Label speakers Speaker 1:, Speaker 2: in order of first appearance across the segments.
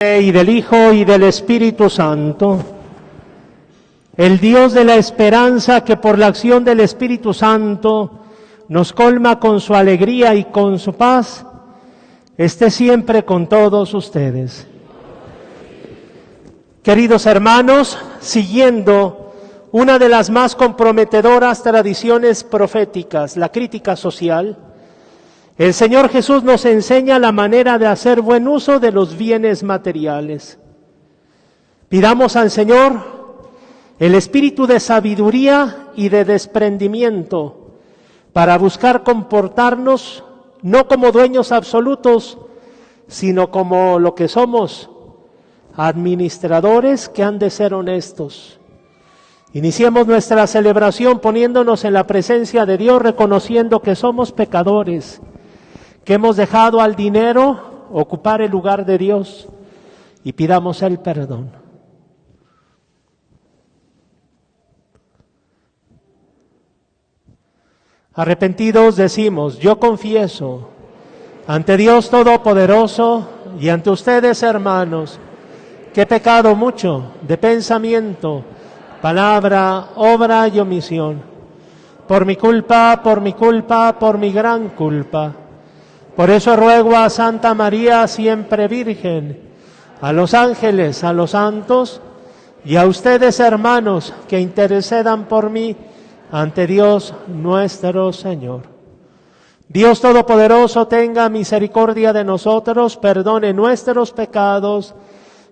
Speaker 1: Y del Hijo y del Espíritu Santo. El Dios de la esperanza, que por la acción del Espíritu Santo nos colma con su alegría y con su paz, esté siempre con todos ustedes. Queridos hermanos, siguiendo una de las más comprometedoras tradiciones proféticas, la crítica social, el Señor Jesús nos enseña la manera de hacer buen uso de los bienes materiales. Pidamos al Señor el espíritu de sabiduría y de desprendimiento para buscar comportarnos no como dueños absolutos, sino como lo que somos, administradores que han de ser honestos. Iniciemos nuestra celebración poniéndonos en la presencia de Dios, reconociendo que somos pecadores, que hemos dejado al dinero ocupar el lugar de Dios, y pidamos el perdón. Arrepentidos decimos: yo confieso ante Dios Todopoderoso y ante ustedes, hermanos, que he pecado mucho de pensamiento, palabra, obra y omisión, por mi culpa, por mi gran culpa. Por eso ruego a Santa María, siempre Virgen, a los ángeles, a los santos y a ustedes, hermanos, que intercedan por mí ante Dios nuestro Señor. Dios Todopoderoso tenga misericordia de nosotros, perdone nuestros pecados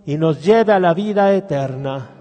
Speaker 1: y nos lleve a la vida eterna.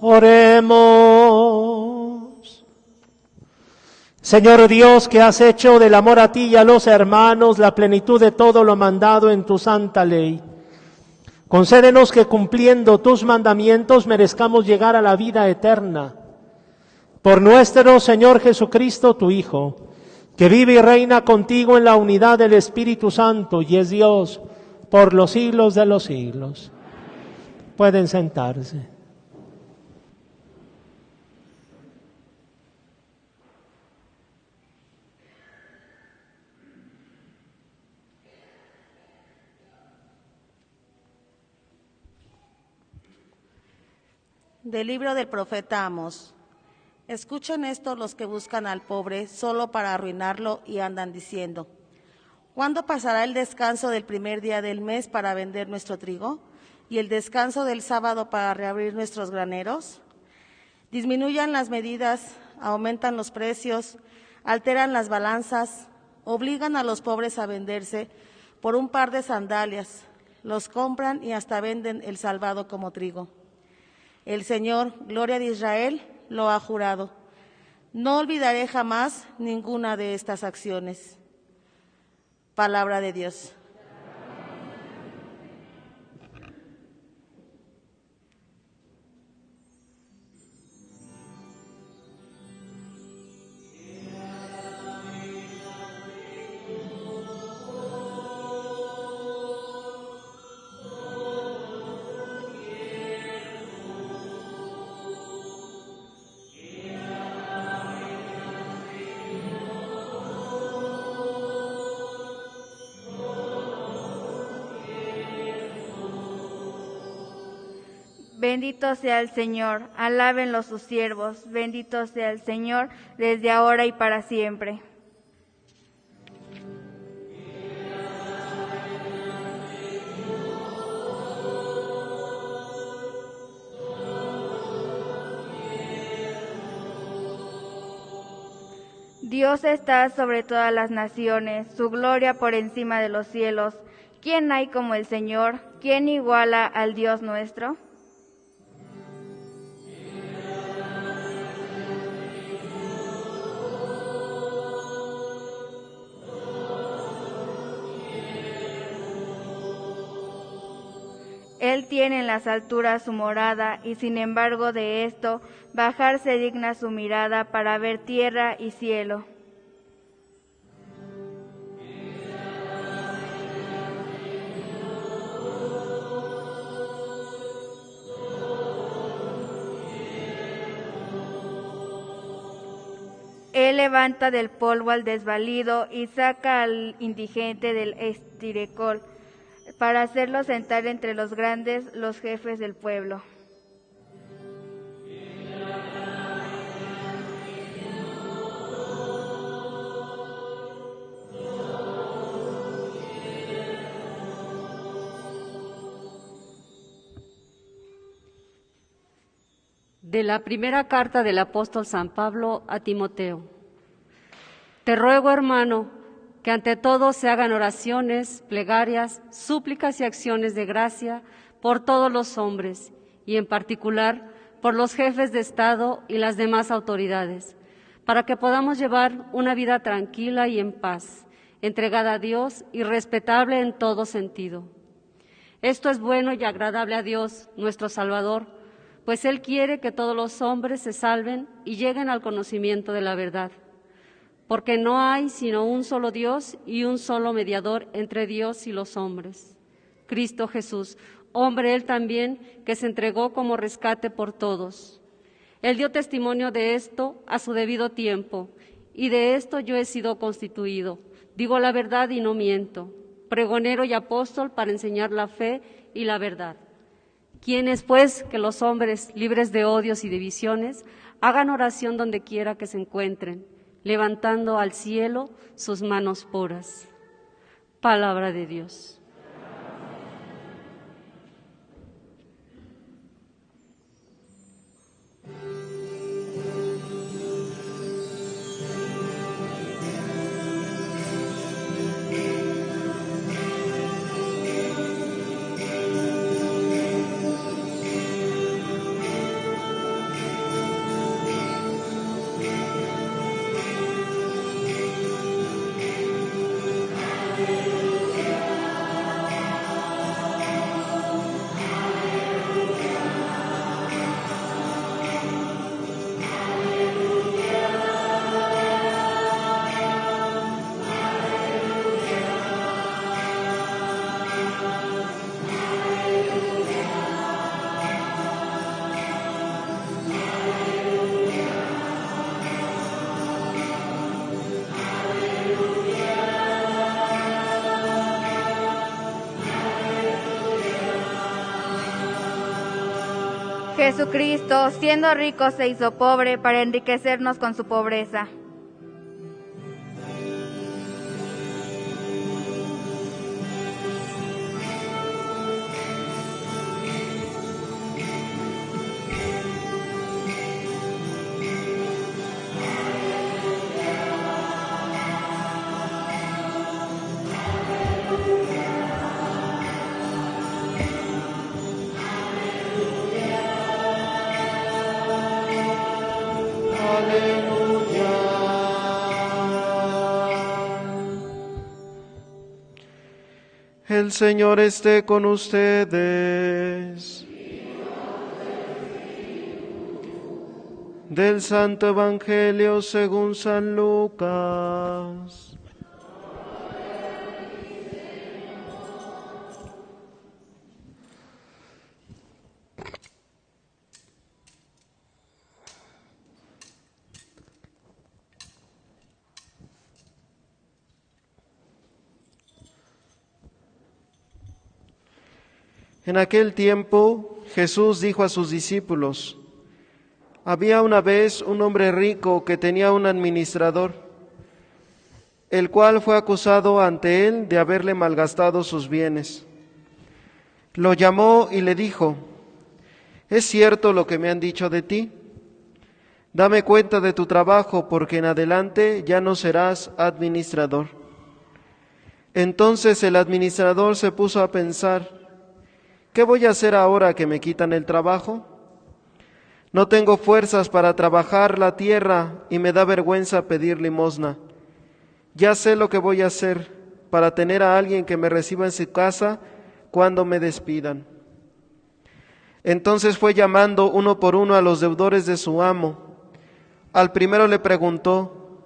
Speaker 1: Oremos. Señor Dios, que has hecho del amor a ti y a los hermanos la plenitud de todo lo mandado en tu santa ley, concédenos que cumpliendo tus mandamientos merezcamos llegar a la vida eterna. Por nuestro Señor Jesucristo, tu Hijo, que vive y reina contigo en la unidad del Espíritu Santo y es Dios por los siglos de los siglos. Pueden sentarse.
Speaker 2: Del libro del profeta Amós. Escuchen esto los que buscan al pobre solo para arruinarlo y andan diciendo: ¿cuándo pasará el descanso del primer día del mes para vender nuestro trigo y el descanso del sábado para reabrir nuestros graneros? Disminuyan las medidas, aumentan los precios, alteran las balanzas, Obligan a los pobres a venderse por un par de sandalias. Los compran y hasta venden el salvado como trigo. El Señor, gloria de Israel, lo ha jurado. No olvidaré jamás ninguna de estas acciones. Palabra de Dios.
Speaker 3: Bendito sea el Señor, alábenlo sus siervos, bendito sea el Señor, desde ahora y para siempre. Dios está sobre todas las naciones, su gloria por encima de los cielos. ¿Quién hay como el Señor? ¿Quién iguala al Dios nuestro? Él tiene en las alturas su morada, y sin embargo de esto, bajarse digna su mirada para ver tierra y cielo. Él levanta del polvo al desvalido y saca al indigente del estiércol, para hacerlo sentar entre los grandes, los jefes del pueblo.
Speaker 4: De la primera carta del apóstol San Pablo a Timoteo. Te ruego, hermano, que ante todo se hagan oraciones, plegarias, súplicas y acciones de gracia por todos los hombres, y en particular por los jefes de Estado y las demás autoridades, para que podamos llevar una vida tranquila y en paz, entregada a Dios y respetable en todo sentido. Esto es bueno y agradable a Dios, nuestro Salvador, pues Él quiere que todos los hombres se salven y lleguen al conocimiento de la verdad. Porque no hay sino un solo Dios y un solo mediador entre Dios y los hombres, Cristo Jesús, hombre Él también, que se entregó como rescate por todos. Él dio testimonio de esto a su debido tiempo, y de esto yo he sido constituido. Digo la verdad y no miento, pregonero y apóstol para enseñar la fe y la verdad. ¿Quién es, pues, que los hombres, libres de odios y divisiones, hagan oración donde quiera que se encuentren, levantando al cielo sus manos puras? Palabra de Dios.
Speaker 3: Jesucristo, siendo rico, se hizo pobre para enriquecernos con su pobreza.
Speaker 5: El Señor esté con ustedes. Del Santo Evangelio según San Lucas. En aquel tiempo Jesús dijo a sus discípulos: había una vez un hombre rico que tenía un administrador, el cual fue acusado ante él de haberle malgastado sus bienes. Lo llamó y le dijo: ¿es cierto lo que me han dicho de ti? Dame cuenta de tu trabajo, porque en adelante ya no serás administrador. Entonces el administrador se puso a pensar: ¿qué voy a hacer ahora que me quitan el trabajo? No tengo fuerzas para trabajar la tierra y me da vergüenza pedir limosna. Ya sé lo que voy a hacer para tener a alguien que me reciba en su casa cuando me despidan. Entonces fue llamando uno por uno a los deudores de su amo. Al primero le preguntó: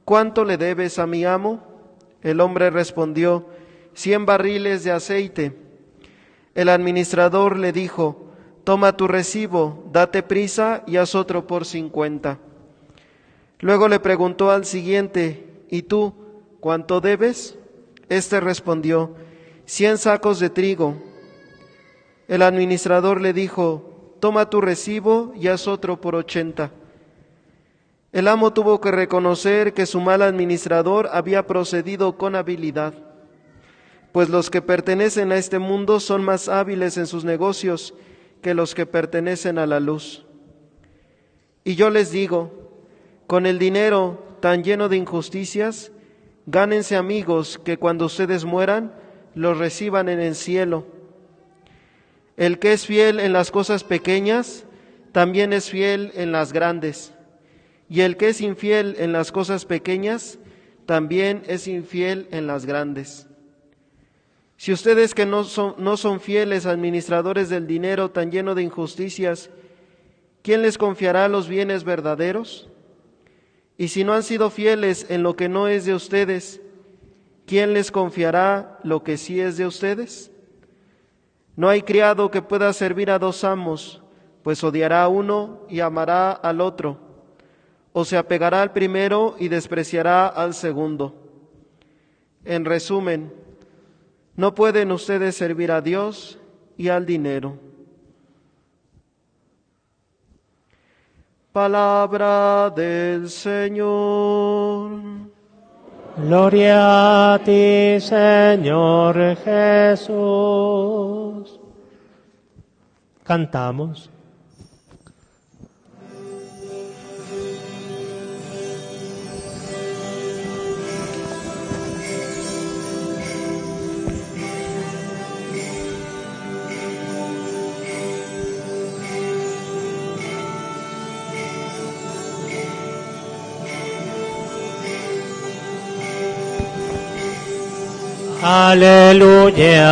Speaker 5: ¿cuánto le debes a mi amo? El hombre respondió: 100 barriles de aceite. El administrador le dijo: toma tu recibo, date prisa y haz otro por 50. Luego le preguntó al siguiente: ¿y tú, cuánto debes? Este respondió: 100 sacos de trigo. El administrador le dijo: toma tu recibo y haz otro por 80. El amo tuvo que reconocer que su mal administrador había procedido con habilidad, pues los que pertenecen a este mundo son más hábiles en sus negocios que los que pertenecen a la luz. Y yo les digo, con el dinero tan lleno de injusticias, gánense amigos que cuando ustedes mueran, los reciban en el cielo. El que es fiel en las cosas pequeñas, también es fiel en las grandes. Y el que es infiel en las cosas pequeñas, también es infiel en las grandes. Si ustedes que no son fieles administradores del dinero tan lleno de injusticias, ¿quién les confiará los bienes verdaderos? Y si no han sido fieles en lo que no es de ustedes, ¿quién les confiará lo que sí es de ustedes? No hay criado que pueda servir a dos amos, pues odiará a uno y amará al otro, o se apegará al primero y despreciará al segundo. En resumen, no pueden ustedes servir a Dios y al dinero. Palabra del Señor.
Speaker 1: Gloria a ti, Señor Jesús. Cantamos. Aleluya,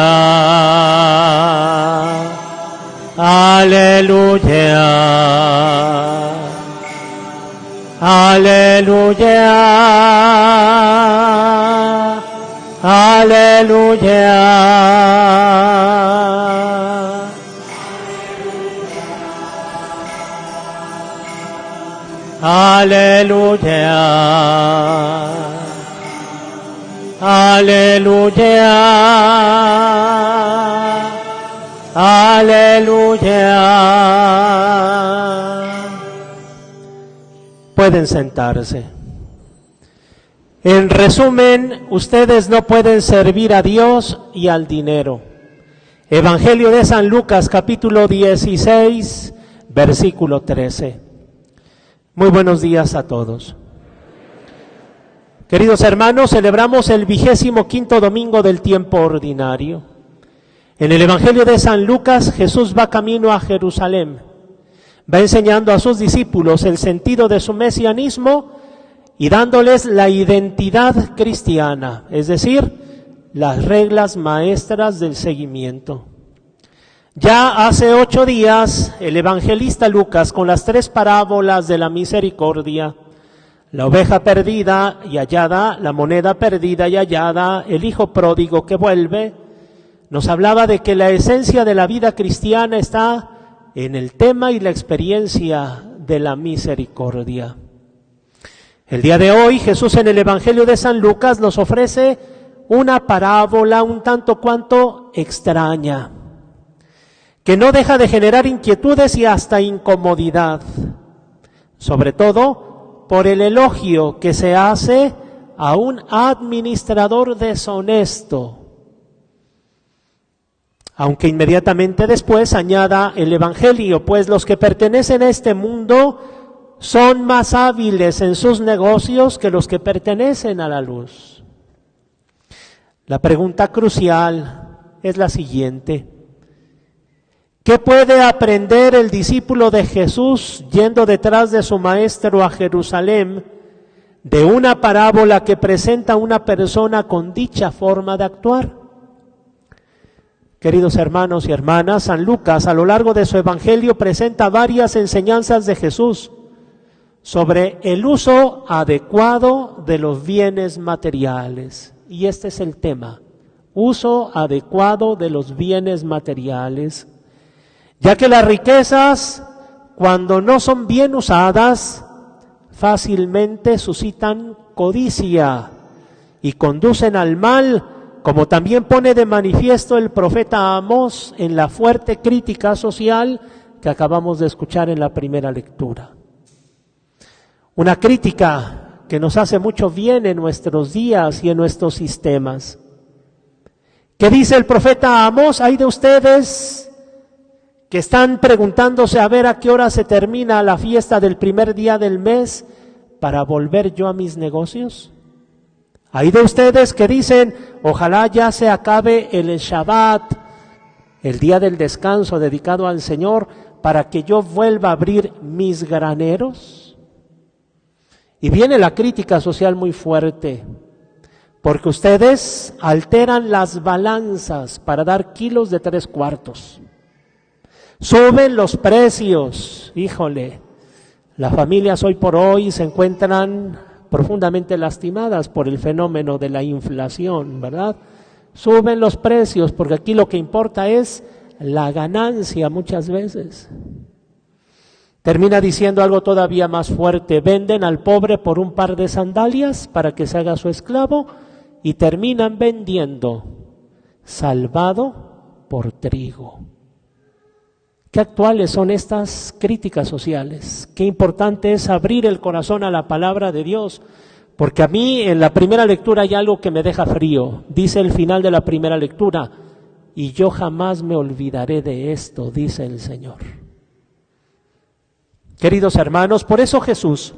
Speaker 1: aleluya, aleluya, aleluya, aleluya. Aleluya, aleluya. Pueden sentarse. En resumen, ustedes no pueden servir a Dios y al dinero. Evangelio de San Lucas, capítulo 16, versículo 13. Muy buenos días a todos. Queridos hermanos, celebramos el 25º domingo del tiempo ordinario. En el Evangelio de San Lucas, Jesús va camino a Jerusalén. Va enseñando a sus discípulos el sentido de su mesianismo y dándoles la identidad cristiana, es decir, las reglas maestras del seguimiento. Ya hace 8 días, el evangelista Lucas, con las 3 parábolas de la misericordia, la oveja perdida y hallada, la moneda perdida y hallada, el hijo pródigo que vuelve, nos hablaba de que la esencia de la vida cristiana está en el tema y la experiencia de la misericordia. El día de hoy, Jesús en el Evangelio de San Lucas nos ofrece una parábola un tanto cuanto extraña, que no deja de generar inquietudes y hasta incomodidad, sobre todo por el elogio que se hace a un administrador deshonesto, aunque inmediatamente después añada el Evangelio, pues los que pertenecen a este mundo son más hábiles en sus negocios que los que pertenecen a la luz. La pregunta crucial es la siguiente: ¿qué puede aprender el discípulo de Jesús yendo detrás de su maestro a Jerusalén de una parábola que presenta a una persona con dicha forma de actuar? Queridos hermanos y hermanas, San Lucas a lo largo de su Evangelio presenta varias enseñanzas de Jesús sobre el uso adecuado de los bienes materiales. Y este es el tema: uso adecuado de los bienes materiales. Ya que las riquezas, cuando no son bien usadas, fácilmente suscitan codicia y conducen al mal, como también pone de manifiesto el profeta Amós en la fuerte crítica social que acabamos de escuchar en la primera lectura. Una crítica que nos hace mucho bien en nuestros días y en nuestros sistemas. ¿Qué dice el profeta Amós? Hay de ustedes que están preguntándose a ver a qué hora se termina la fiesta del primer día del mes para volver yo a mis negocios. Hay de ustedes que dicen, ojalá ya se acabe el Shabbat, el día del descanso dedicado al Señor, para que yo vuelva a abrir mis graneros. Y viene la crítica social muy fuerte, porque ustedes alteran las balanzas para dar kilos de 3/4. Suben los precios, híjole, las familias hoy por hoy se encuentran profundamente lastimadas por el fenómeno de la inflación, ¿verdad? Suben los precios porque aquí lo que importa es la ganancia muchas veces. Termina diciendo algo todavía más fuerte: venden al pobre por un par de sandalias para que se haga su esclavo, y terminan vendiendo salvado por trigo. Qué actuales son estas críticas sociales. Qué importante es abrir el corazón a la palabra de Dios, porque a mí en la primera lectura hay algo que me deja frío. Dice el final de la primera lectura: y yo jamás me olvidaré de esto, dice el Señor. Queridos hermanos, por eso Jesús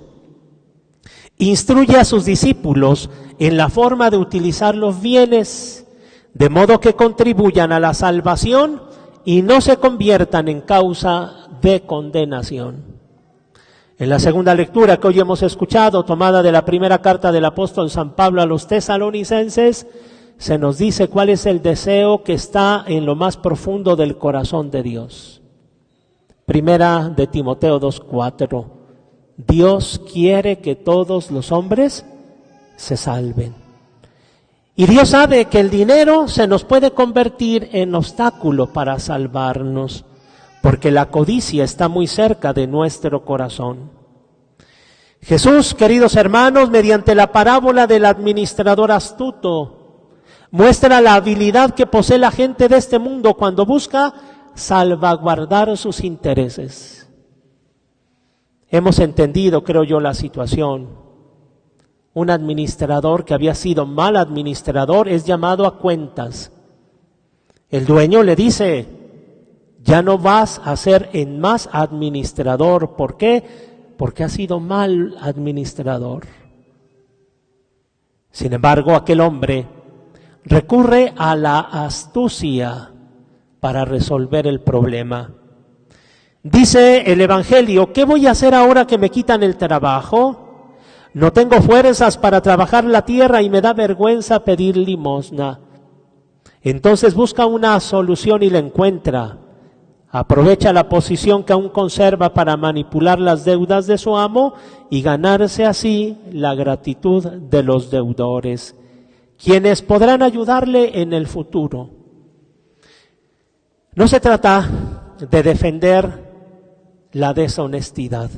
Speaker 1: instruye a sus discípulos en la forma de utilizar los bienes, de modo que contribuyan a la salvación y no se conviertan en causa de condenación. En la segunda lectura que hoy hemos escuchado, tomada de la primera carta del apóstol San Pablo a los tesalonicenses, se nos dice cuál es el deseo que está en lo más profundo del corazón de Dios. Primera de Timoteo 2:4. Dios quiere que todos los hombres se salven. Y Dios sabe que el dinero se nos puede convertir en obstáculo para salvarnos, porque la codicia está muy cerca de nuestro corazón. Jesús, queridos hermanos, mediante la parábola del administrador astuto, muestra la habilidad que posee la gente de este mundo cuando busca salvaguardar sus intereses. Hemos entendido, creo yo, la situación. Un administrador que había sido mal administrador es llamado a cuentas. El dueño le dice: ya no vas a ser en más administrador. ¿Por qué? Porque has sido mal administrador. Sin embargo, aquel hombre recurre a la astucia para resolver el problema. Dice el Evangelio: ¿qué voy a hacer ahora que me quitan el trabajo? No tengo fuerzas para trabajar la tierra y me da vergüenza pedir limosna. Entonces busca una solución y la encuentra. Aprovecha la posición que aún conserva para manipular las deudas de su amo y ganarse así la gratitud de los deudores, quienes podrán ayudarle en el futuro. No se trata de defender la deshonestidad.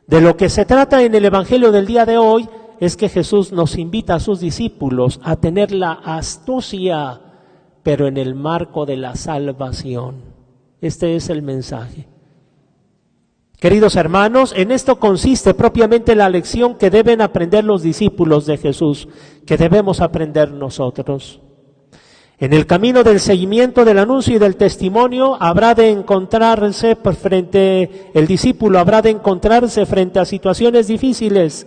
Speaker 1: De lo que se trata en el Evangelio del día de hoy es que Jesús nos invita a sus discípulos a tener la astucia, pero en el marco de la salvación. Este es el mensaje. Queridos hermanos, en esto consiste propiamente la lección que deben aprender los discípulos de Jesús, que debemos aprender nosotros. En el camino del seguimiento del anuncio y del testimonio el discípulo habrá de encontrarse frente a situaciones difíciles,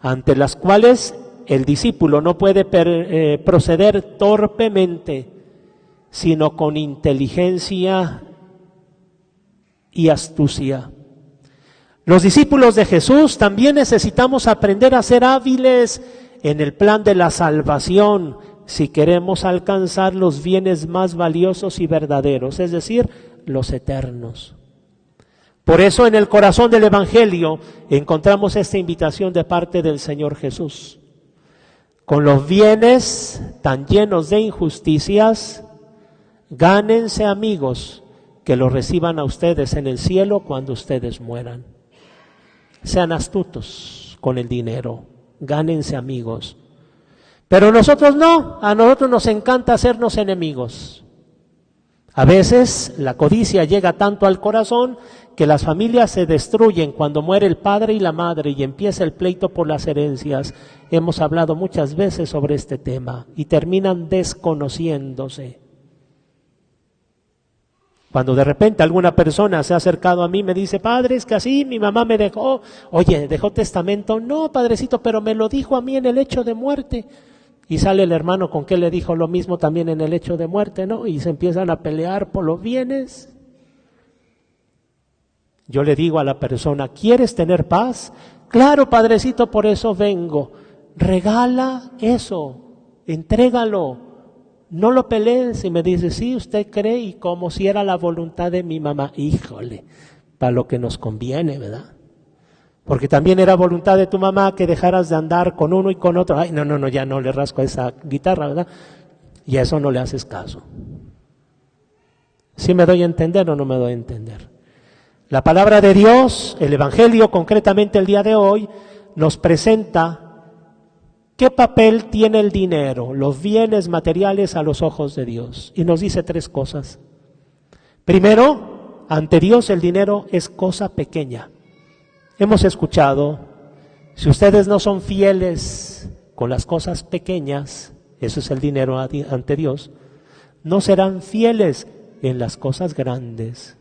Speaker 1: ante las cuales el discípulo no puede proceder torpemente, sino con inteligencia y astucia. Los discípulos de Jesús también necesitamos aprender a ser hábiles en el plan de la salvación si queremos alcanzar los bienes más valiosos y verdaderos, es decir, los eternos. Por eso en el corazón del Evangelio encontramos esta invitación de parte del Señor Jesús. Con los bienes tan llenos de injusticias, gánense amigos que los reciban a ustedes en el cielo cuando ustedes mueran. Sean astutos con el dinero, gánense amigos. Pero nosotros no, a nosotros nos encanta hacernos enemigos. A veces la codicia llega tanto al corazón que las familias se destruyen cuando muere el padre y la madre y empieza el pleito por las herencias. Hemos hablado muchas veces sobre este tema y terminan desconociéndose. Cuando de repente alguna persona se ha acercado a mí y me dice, padre, es que así mi mamá me dejó. Oye, ¿dejó testamento? No, padrecito, pero me lo dijo a mí en el hecho de muerte. Y sale el hermano con que le dijo lo mismo también en el hecho de muerte, ¿no? Y se empiezan a pelear por los bienes. Yo le digo a la persona, ¿quieres tener paz? Claro, padrecito, por eso vengo. Regala eso, entrégalo. No lo pelees. Y me dice, sí, usted cree, y como si era la voluntad de mi mamá. Híjole, para lo que nos conviene, ¿verdad? Porque también era voluntad de tu mamá que dejaras de andar con uno y con otro. Ay, no, ya no le rasco a esa guitarra, ¿verdad? Y a eso no le haces caso. ¿Sí me doy a entender o no me doy a entender? La palabra de Dios, el Evangelio, concretamente el día de hoy, nos presenta ¿qué papel tiene el dinero, los bienes materiales a los ojos de Dios? Y nos dice tres cosas. Primero, ante Dios el dinero es cosa pequeña. Hemos escuchado, si ustedes no son fieles con las cosas pequeñas, eso es el dinero ante Dios, no serán fieles en las cosas grandes.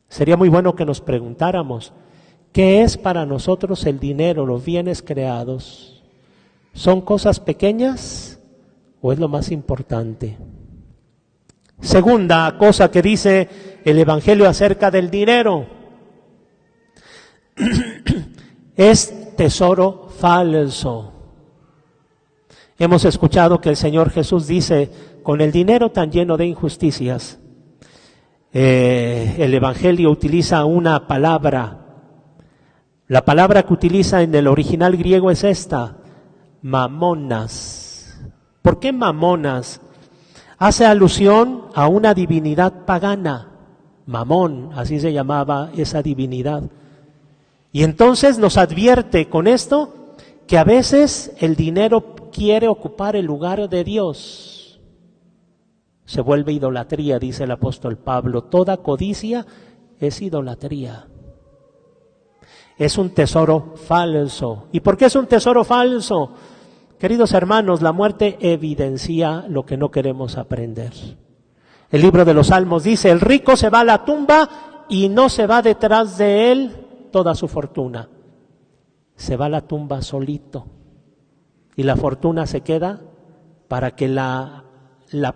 Speaker 1: Sería muy bueno que nos preguntáramos, ¿qué es para nosotros el dinero, los bienes creados? ¿Son cosas pequeñas o es lo más importante? Segunda cosa que dice el Evangelio acerca del dinero, es tesoro falso. Hemos escuchado que el Señor Jesús dice, con el dinero tan lleno de injusticias, el Evangelio utiliza una palabra. La palabra que utiliza en el original griego es esta, mamonas. ¿Por qué mamonas? Hace alusión a una divinidad pagana, Mamón, así se llamaba esa divinidad. Y entonces nos advierte con esto que a veces el dinero quiere ocupar el lugar de Dios. Se vuelve idolatría, dice el apóstol Pablo. Toda codicia es idolatría. Es un tesoro falso. ¿Y por qué es un tesoro falso? Queridos hermanos, la muerte evidencia lo que no queremos aprender. El libro de los Salmos dice, el rico se va a la tumba y no se va detrás de él toda su fortuna. Se va a la tumba solito. Y la fortuna se queda para que la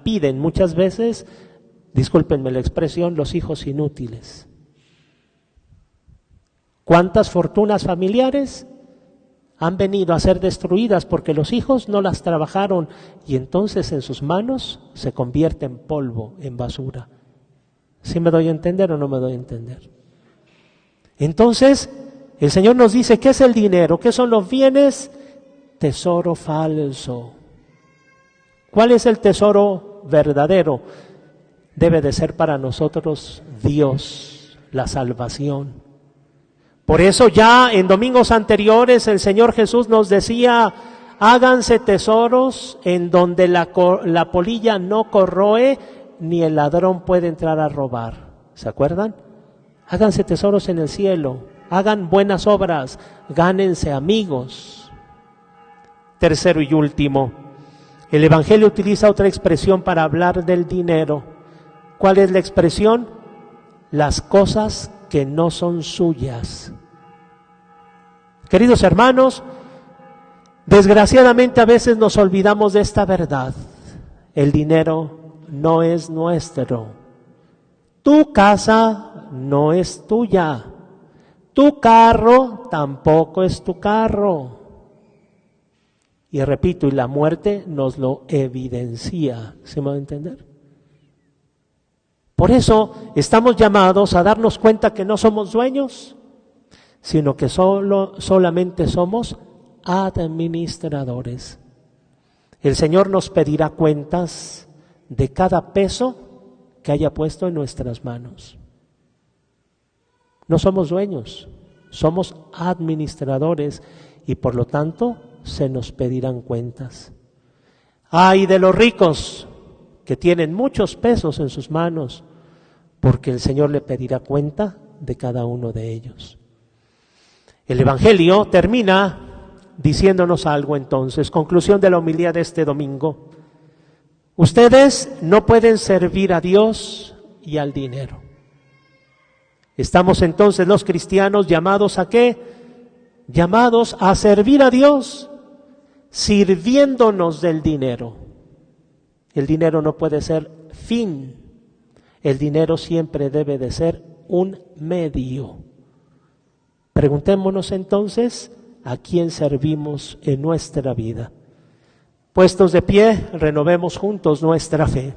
Speaker 1: piden muchas veces, discúlpenme la expresión, los hijos inútiles. ¿Cuántas fortunas familiares han venido a ser destruidas porque los hijos no las trabajaron y entonces en sus manos se convierte en polvo, en basura. ¿Sí me doy a entender o no me doy a entender? Entonces, el Señor nos dice, ¿qué es el dinero? ¿Qué son los bienes? Tesoro falso. ¿Cuál es el tesoro verdadero? Debe de ser para nosotros Dios, la salvación. Por eso ya en domingos anteriores el Señor Jesús nos decía, háganse tesoros en donde la polilla no corroe, ni el ladrón puede entrar a robar. ¿Se acuerdan? Háganse tesoros en el cielo, hagan buenas obras, gánense amigos. Tercero y último, el Evangelio utiliza otra expresión para hablar del dinero. ¿Cuál es la expresión? Las cosas que no son suyas. Queridos hermanos, desgraciadamente a veces nos olvidamos de esta verdad. El dinero no es nuestro. Tu casa no es tuya. Tu carro tampoco es tu carro. Y repito, y la muerte nos lo evidencia. ¿Sí me va a entender? Por eso estamos llamados a darnos cuenta que no somos dueños, sino que solamente somos administradores. El Señor nos pedirá cuentas de cada peso que haya puesto en nuestras manos. No somos dueños, somos administradores y por lo tanto se nos pedirán cuentas. Ay de los ricos que tienen muchos pesos en sus manos, porque el Señor le pedirá cuenta de cada uno de ellos. El Evangelio termina diciéndonos algo entonces, conclusión de la homilía de este domingo. Ustedes no pueden servir a Dios y al dinero. Estamos entonces los cristianos llamados ¿a qué? Llamados a servir a Dios, sirviéndonos del dinero. El dinero no puede ser fin. El dinero siempre debe de ser un medio. Preguntémonos entonces a quién servimos en nuestra vida. Puestos de pie, renovemos juntos nuestra fe.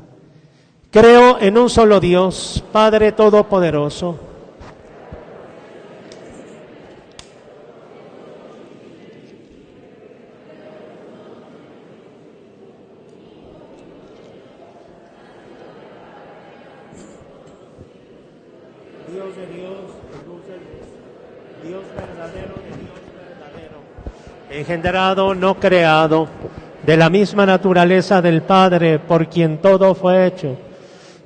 Speaker 1: Creo en un solo Dios, Padre Todopoderoso, Dios de Dios, luz de luz, Dios verdadero de Dios verdadero, engendrado, no creado, de la misma naturaleza del Padre, por quien todo fue hecho,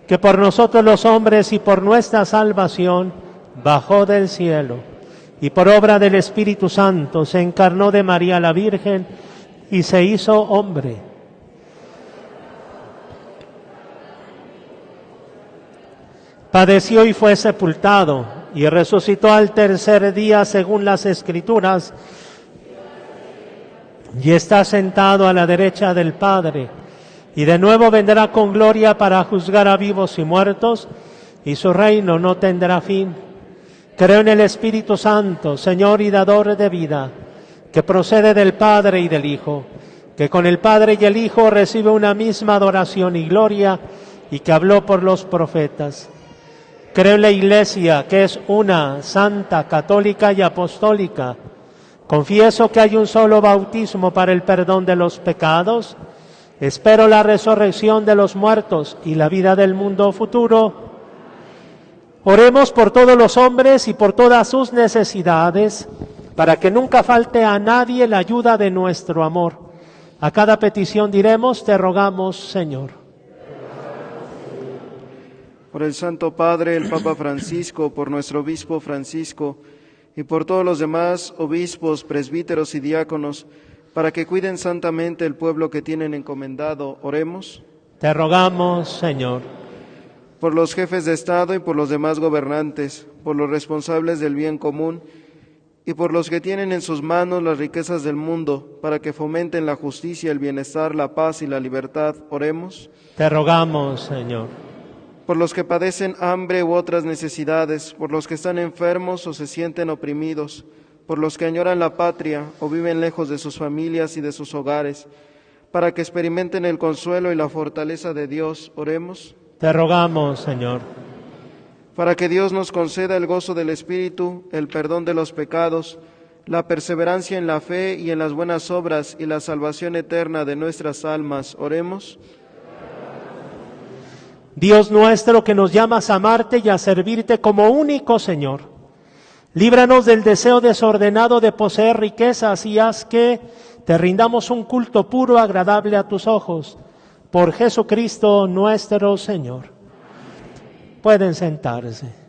Speaker 1: que por nosotros los hombres y por nuestra salvación bajó del cielo, y por obra del Espíritu Santo se encarnó de María la Virgen y se hizo hombre. Padeció y fue sepultado, y resucitó al tercer día según las Escrituras, y está sentado a la derecha del Padre, y de nuevo vendrá con gloria para juzgar a vivos y muertos, y su reino no tendrá fin. Creo en el Espíritu Santo, Señor y dador de vida, que procede del Padre y del Hijo, que con el Padre y el Hijo recibe una misma adoración y gloria, y que habló por los profetas. Creo en la Iglesia, que es una, santa, católica y apostólica. Confieso que hay un solo bautismo para el perdón de los pecados. Espero la resurrección de los muertos y la vida del mundo futuro. Oremos por todos los hombres y por todas sus necesidades, para que nunca falte a nadie la ayuda de nuestro amor. A cada petición diremos, te rogamos, Señor.
Speaker 5: Por el Santo Padre, el Papa Francisco, por nuestro Obispo Francisco y por todos los demás obispos, presbíteros y diáconos, para que cuiden santamente el pueblo que tienen encomendado, oremos.
Speaker 1: Te rogamos, Señor.
Speaker 5: Por los jefes de Estado y por los demás gobernantes, por los responsables del bien común y por los que tienen en sus manos las riquezas del mundo, para que fomenten la justicia, el bienestar, la paz y la libertad, oremos.
Speaker 1: Te rogamos, Señor.
Speaker 5: Por los que padecen hambre u otras necesidades, por los que están enfermos o se sienten oprimidos, por los que añoran la patria o viven lejos de sus familias y de sus hogares, para que experimenten el consuelo y la fortaleza de Dios. Oremos.
Speaker 1: Te rogamos, Señor.
Speaker 5: Para que Dios nos conceda el gozo del Espíritu, el perdón de los pecados, la perseverancia en la fe y en las buenas obras y la salvación eterna de nuestras almas. Oremos.
Speaker 1: Dios nuestro, que nos llamas a amarte y a servirte como único Señor, líbranos del deseo desordenado de poseer riquezas y haz que te rindamos un culto puro, agradable a tus ojos. Por Jesucristo nuestro Señor. Pueden sentarse.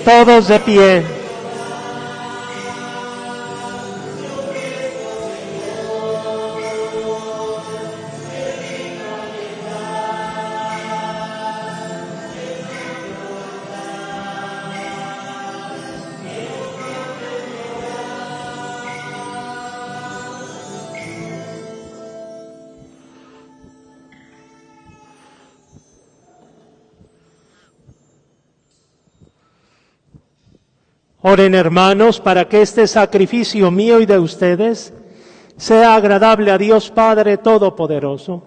Speaker 1: Todos de pie. Oren, hermanos, para que este sacrificio mío y de ustedes sea agradable a Dios Padre Todopoderoso.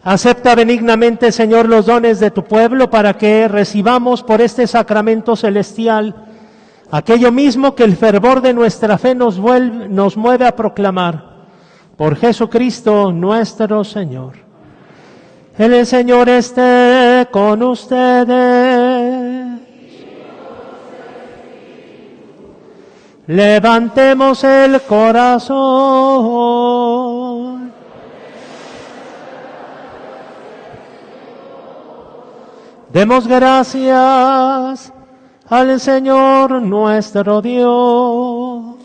Speaker 1: Acepta benignamente, Señor, los dones de tu pueblo para que recibamos por este sacramento celestial aquello mismo que el fervor de nuestra fe nos mueve a proclamar. Por Jesucristo nuestro Señor. El Señor esté con ustedes. Levantemos el corazón. Demos gracias al Señor nuestro Dios.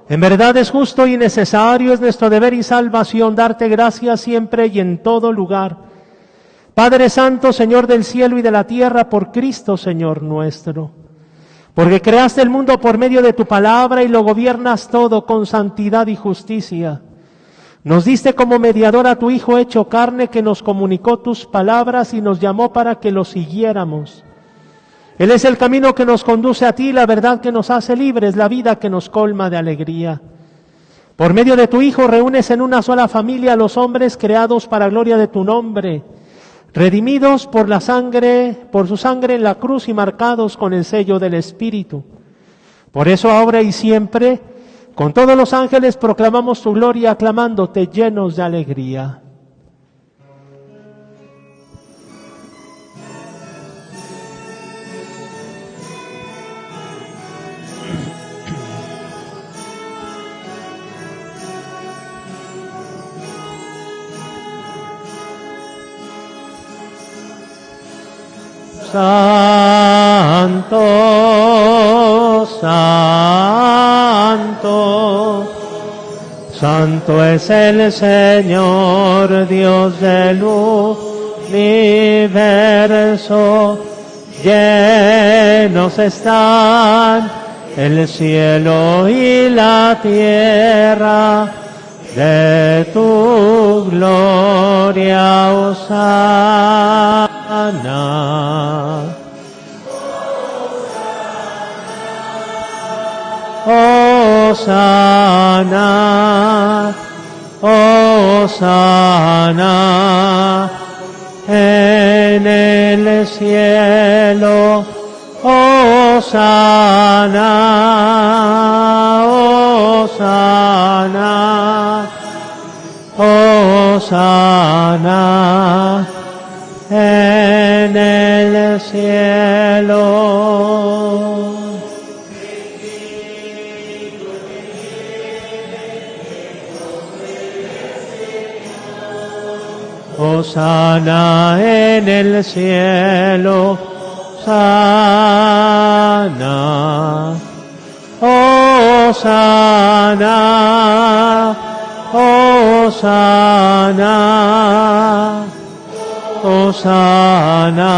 Speaker 1: En verdad es justo y necesario, es nuestro deber y salvación darte gracias siempre y en todo lugar. Padre Santo, Señor del cielo y de la tierra, por Cristo, Señor nuestro. Porque creaste el mundo por medio de tu palabra y lo gobiernas todo con santidad y justicia. Nos diste como mediador a tu Hijo hecho carne, que nos comunicó tus palabras y nos llamó para que lo siguiéramos. Él es el camino que nos conduce a ti, la verdad que nos hace libres, la vida que nos colma de alegría. Por medio de tu Hijo reúnes en una sola familia a los hombres creados para gloria de tu nombre, redimidos por la sangre, por su sangre en la cruz y marcados con el sello del Espíritu. Por eso ahora y siempre, con todos los ángeles proclamamos tu gloria, aclamándote llenos de alegría. Santo, santo, santo es el Señor, Dios del universo. Llenos están el cielo y la tierra de tu gloria, Hosana. Hosana, Hosana, en el cielo, Hosana, Hosana, Hosana, en el cielo. Hosana en el cielo, Hosana, Hosana, Hosana, Hosana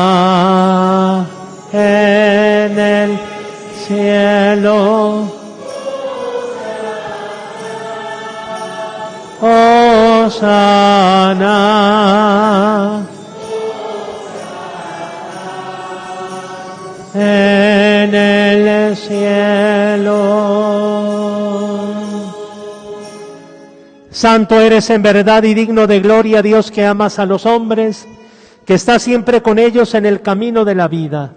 Speaker 1: en el cielo. Hosana en el cielo. Santo eres en verdad y digno de gloria, Dios, que amas a los hombres, que estás siempre con ellos en el camino de la vida.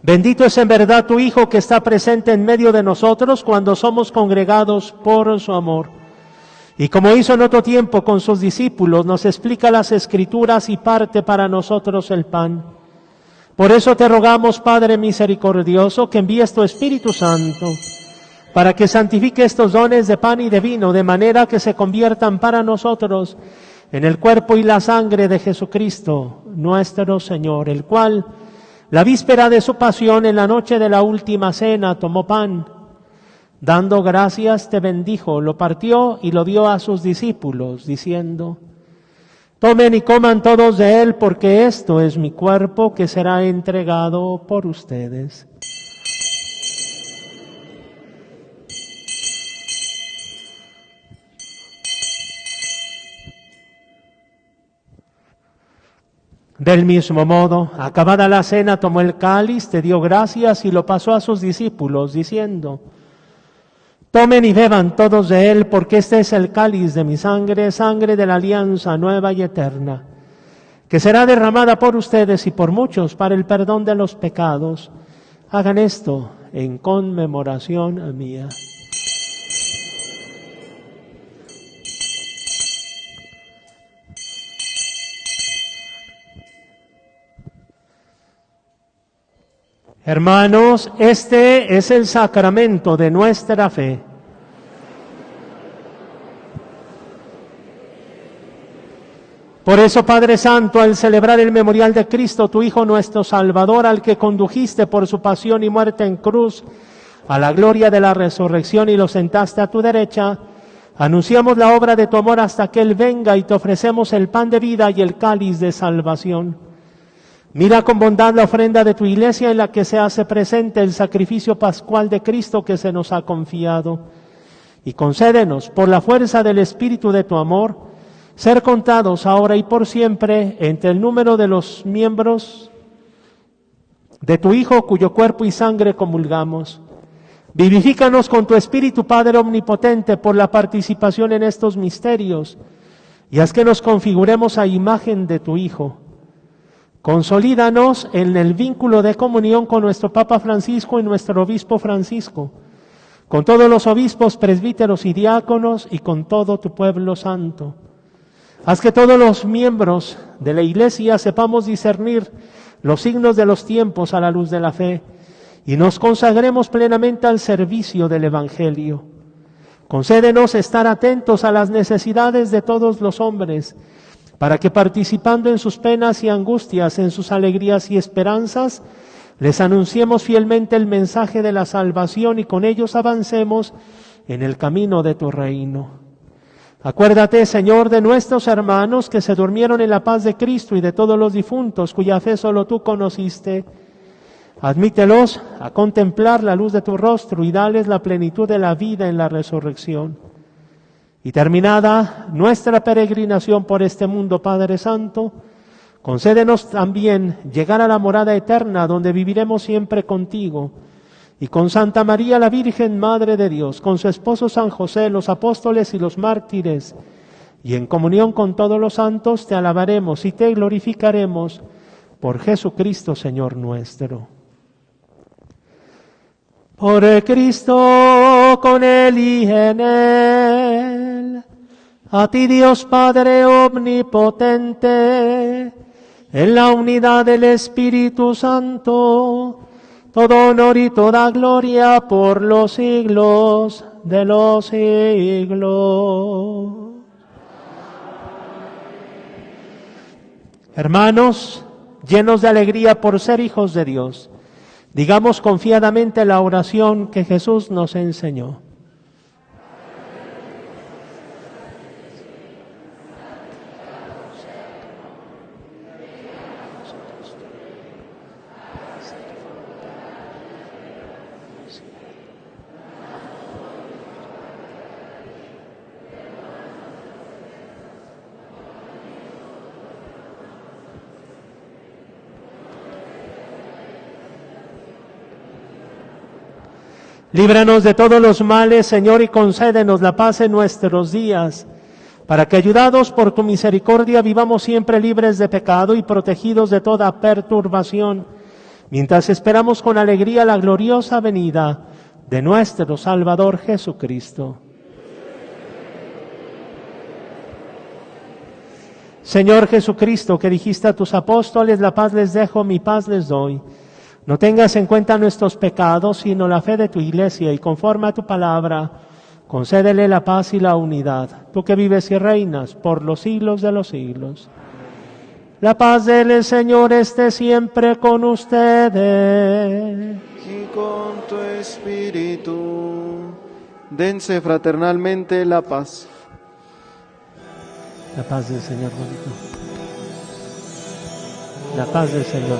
Speaker 1: Bendito es en verdad tu Hijo, que está presente en medio de nosotros cuando somos congregados por su amor. Y como hizo en otro tiempo con sus discípulos, nos explica las Escrituras y parte para nosotros el pan. Por eso te rogamos, Padre misericordioso, que envíes tu Espíritu Santo, para que santifique estos dones de pan y de vino, de manera que se conviertan para nosotros en el cuerpo y la sangre de Jesucristo, nuestro Señor, el cual, la víspera de su pasión, en la noche de la última cena, tomó pan. Dando gracias, te bendijo, lo partió y lo dio a sus discípulos, diciendo: tomen y coman todos de él, porque esto es mi cuerpo que será entregado por ustedes. Del mismo modo, acabada la cena, tomó el cáliz, te dio gracias y lo pasó a sus discípulos, diciendo: tomen y beban todos de él, porque este es el cáliz de mi sangre, sangre de la alianza nueva y eterna, que será derramada por ustedes y por muchos para el perdón de los pecados. Hagan esto en conmemoración mía. Hermanos, este es el sacramento de nuestra fe. Por eso, Padre Santo, al celebrar el memorial de Cristo, tu Hijo nuestro Salvador, al que condujiste por su pasión y muerte en cruz a la gloria de la resurrección y lo sentaste a tu derecha, anunciamos la obra de tu amor hasta que Él venga y te ofrecemos el pan de vida y el cáliz de salvación. Mira con bondad la ofrenda de tu iglesia en la que se hace presente el sacrificio pascual de Cristo que se nos ha confiado. Y concédenos, por la fuerza del Espíritu de tu amor, ser contados ahora y por siempre entre el número de los miembros de tu Hijo, cuyo cuerpo y sangre comulgamos. Vivifícanos con tu Espíritu, Padre Omnipotente, por la participación en estos misterios, y haz que nos configuremos a imagen de tu Hijo. Consolídanos en el vínculo de comunión con nuestro Papa Francisco y nuestro Obispo Francisco, con todos los obispos, presbíteros y diáconos, y con todo tu pueblo santo. Haz que todos los miembros de la Iglesia sepamos discernir los signos de los tiempos a la luz de la fe y nos consagremos plenamente al servicio del Evangelio. Concédenos estar atentos a las necesidades de todos los hombres, para que participando en sus penas y angustias, en sus alegrías y esperanzas, les anunciemos fielmente el mensaje de la salvación y con ellos avancemos en el camino de tu reino. Acuérdate, Señor, de nuestros hermanos que se durmieron en la paz de Cristo y de todos los difuntos cuya fe solo tú conociste. Admítelos a contemplar la luz de tu rostro y dales la plenitud de la vida en la resurrección. Y terminada nuestra peregrinación por este mundo, Padre Santo, concédenos también llegar a la morada eterna donde viviremos siempre contigo, y con Santa María la Virgen, Madre de Dios, con su esposo San José, los apóstoles y los mártires, y en comunión con todos los santos te alabaremos y te glorificaremos por Jesucristo, Señor nuestro. Por Cristo, con Él y en Él, a ti Dios Padre omnipotente, en la unidad del Espíritu Santo, todo honor y toda gloria por los siglos de los siglos. Hermanos, llenos de alegría por ser hijos de Dios, digamos confiadamente la oración que Jesús nos enseñó. Líbranos de todos los males, Señor, y concédenos la paz en nuestros días, para que, ayudados por tu misericordia, vivamos siempre libres de pecado y protegidos de toda perturbación, mientras esperamos con alegría la gloriosa venida de nuestro Salvador Jesucristo. Señor Jesucristo, que dijiste a tus apóstoles, la paz les dejo, mi paz les doy. No tengas en cuenta nuestros pecados, sino la fe de tu Iglesia, y conforme a tu palabra, concédele la paz y la unidad, tú que vives y reinas por los siglos de los siglos. La paz del Señor esté siempre con ustedes.
Speaker 5: Y con tu espíritu. Dense fraternalmente la paz.
Speaker 1: La paz del Señor, bonito. La paz del Señor.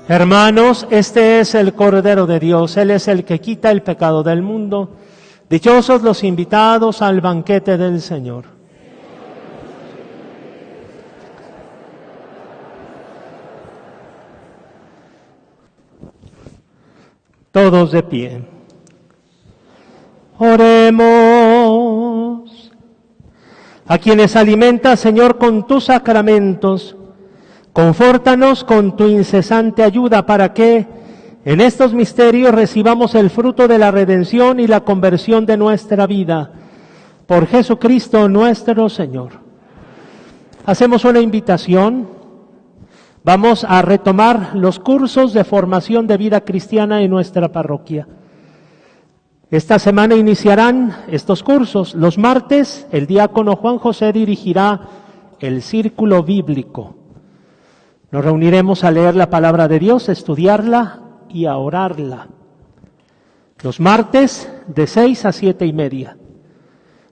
Speaker 1: Hermanos, este es el Cordero de Dios, Él es el que quita el pecado del mundo. Dichosos los invitados al banquete del Señor. Todos de pie. Oremos. A quienes alimentas, Señor, con tus sacramentos, confórtanos con tu incesante ayuda para que en estos misterios recibamos el fruto de la redención y la conversión de nuestra vida. Por Jesucristo nuestro Señor. Hacemos una invitación. Vamos a retomar los cursos de formación de vida cristiana en nuestra parroquia. Esta semana iniciarán estos cursos. Los martes, el diácono Juan José dirigirá el círculo bíblico. Nos reuniremos a leer la palabra de Dios, a estudiarla y a orarla. Los martes de 6 a 7:30.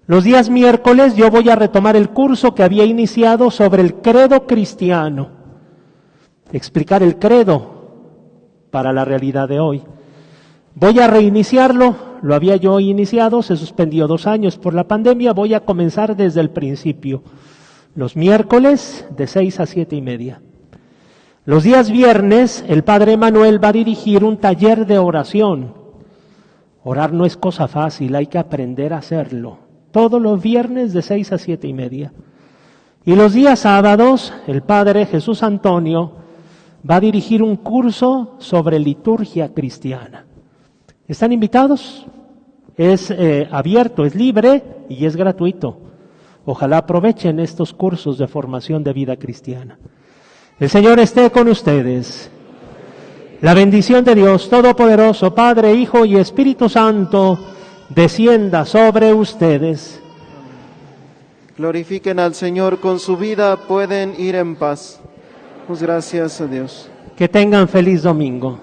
Speaker 1: Los días miércoles yo voy a retomar el curso que había iniciado sobre el credo cristiano. Explicar el credo para la realidad de hoy. Voy a reiniciarlo, lo había yo iniciado, se suspendió 2 años por la pandemia, voy a comenzar desde el principio. Los miércoles de 6 a 7:30. Los días viernes, el Padre Manuel va a dirigir un taller de oración. Orar no es cosa fácil, hay que aprender a hacerlo. Todos los viernes de 6 a 7:30. Y los días sábados, el Padre Jesús Antonio va a dirigir un curso sobre liturgia cristiana. ¿Están invitados? Es abierto, es libre y es gratuito. Ojalá aprovechen estos cursos de formación de vida cristiana. El Señor esté con ustedes. La bendición de Dios Todopoderoso, Padre, Hijo y Espíritu Santo, descienda sobre ustedes.
Speaker 5: Glorifiquen al Señor con su vida, pueden ir en paz. Pues gracias a Dios.
Speaker 1: Que tengan feliz domingo.